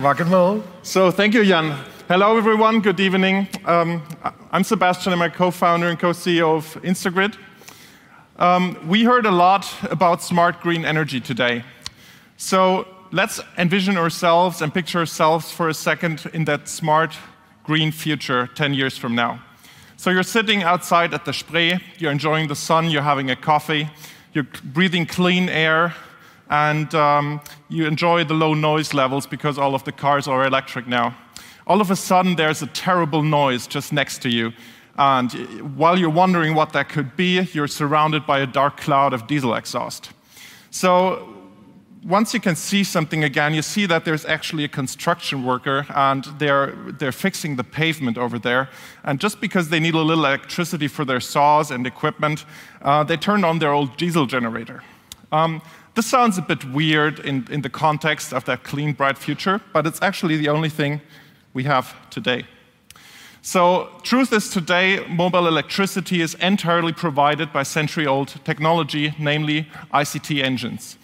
Rock and roll. So thank you, Jan. Hello, everyone. Good evening. I'm Sebastian. I'm a co-founder and co-CEO of Instagrid. We heard a lot about smart green energy today. So let's envision ourselves and picture ourselves for a second in that smart green future 10 years from now. So you're sitting outside at the Spree, you're enjoying the sun, you're having a coffee, you're breathing clean air, and you enjoy the low noise levels because all of the cars are electric now. All of a sudden, there's a terrible noise just next to you. And while you're wondering what that could be, you're surrounded by a dark cloud of diesel exhaust. So once you can see something again, you see that there's actually a construction worker, and they're fixing the pavement over there. And just because they need a little electricity for their saws and equipment, they turned on their old diesel generator. This sounds a bit weird in the context of that clean, bright future, but it's actually the only thing we have today. So, truth is today, mobile electricity is entirely provided by century-old technology, namely IC engines.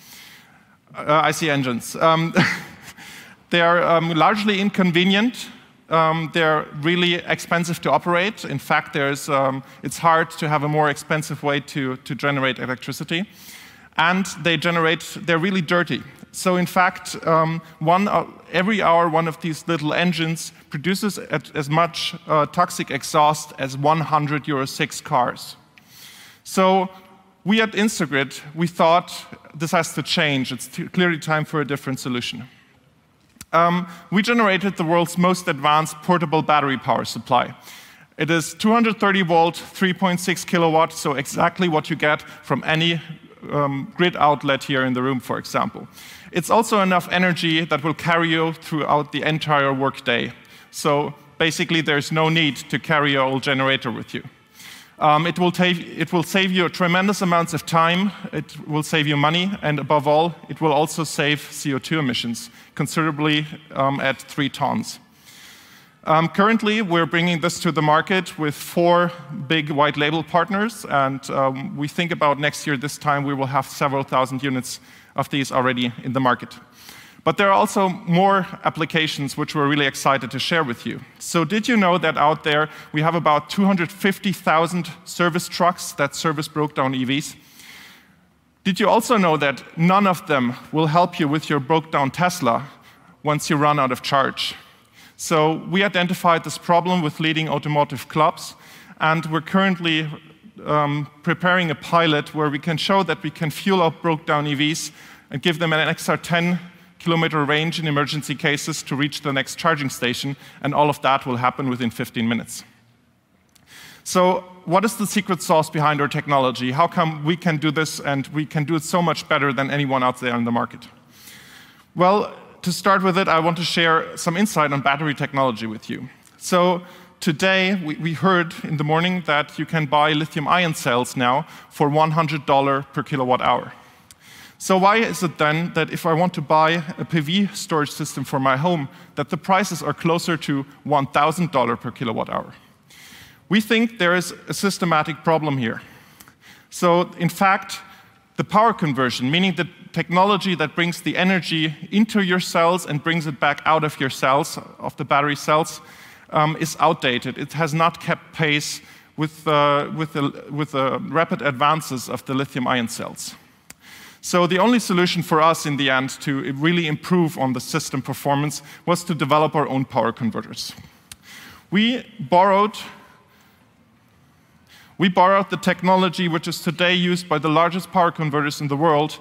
They are largely inconvenient. They're really expensive to operate. In fact, it's hard to have a more expensive way to generate electricity. And they're really dirty. So in fact, every hour, one of these little engines produces as much toxic exhaust as 100 Euro 6 cars. So we at Instagrid, we thought this has to change. It's clearly time for a different solution. We generated the world's most advanced portable battery power supply. It is 230 volt, 3.6 kilowatt, so exactly what you get from any grid outlet here in the room, for example. It's also enough energy that will carry you throughout the entire workday. So basically, there's no need to carry your old generator with you. It will save you tremendous amounts of time, it will save you money, and above all, it will also save CO2 emissions, considerably at 3 tons. Currently, we're bringing this to the market with 4 big white label partners, and we think about next year, this time, we will have several thousand units of these already in the market. But there are also more applications which we're really excited to share with you. So did you know that out there, we have about 250,000 service trucks that service broke-down EVs? Did you also know that none of them will help you with your broke-down Tesla once you run out of charge? So we identified this problem with leading automotive clubs, and we're currently preparing a pilot where we can show that we can fuel up broke-down EVs and give them an extra 10-kilometer range in emergency cases to reach the next charging station, and all of that will happen within 15 minutes. So what is the secret sauce behind our technology? How come we can do this, and we can do it so much better than anyone out there in the market? Well, to start with it, I want to share some insight on battery technology with you. So today, we heard in the morning that you can buy lithium-ion cells now for $100 per kilowatt hour. So why is it then that if I want to buy a PV storage system for my home, that the prices are closer to $1,000 per kilowatt hour? We think there is a systematic problem here. So in fact, the power conversion, meaning the technology that brings the energy into your cells and brings it back out of your cells, of the battery cells, is outdated. It has not kept pace with the rapid advances of the lithium-ion cells. So the only solution for us in the end to really improve on the system performance was to develop our own power converters. We borrowed the technology which is today used by the largest power converters in the world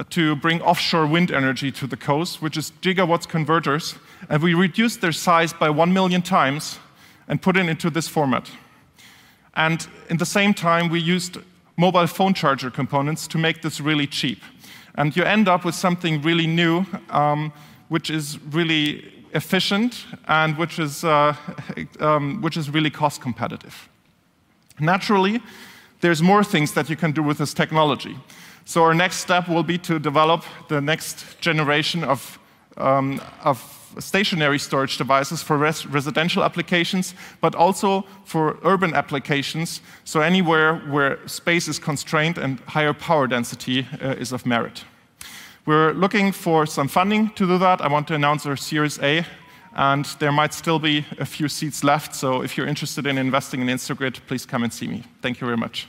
to bring offshore wind energy to the coast, which is gigawatts converters, and we reduced their size by 1 million times and put it into this format. And in the same time, we used mobile phone charger components to make this really cheap. And you end up with something really new, which is really efficient and which is really cost competitive. Naturally, there's more things that you can do with this technology. So our next step will be to develop the next generation of stationary storage devices for residential applications, but also for urban applications, so anywhere where space is constrained and higher power density is of merit. We're looking for some funding to do that. I want to announce our Series A, and there might still be a few seats left. So if you're interested in investing in Instagrid, please come and see me. Thank you very much.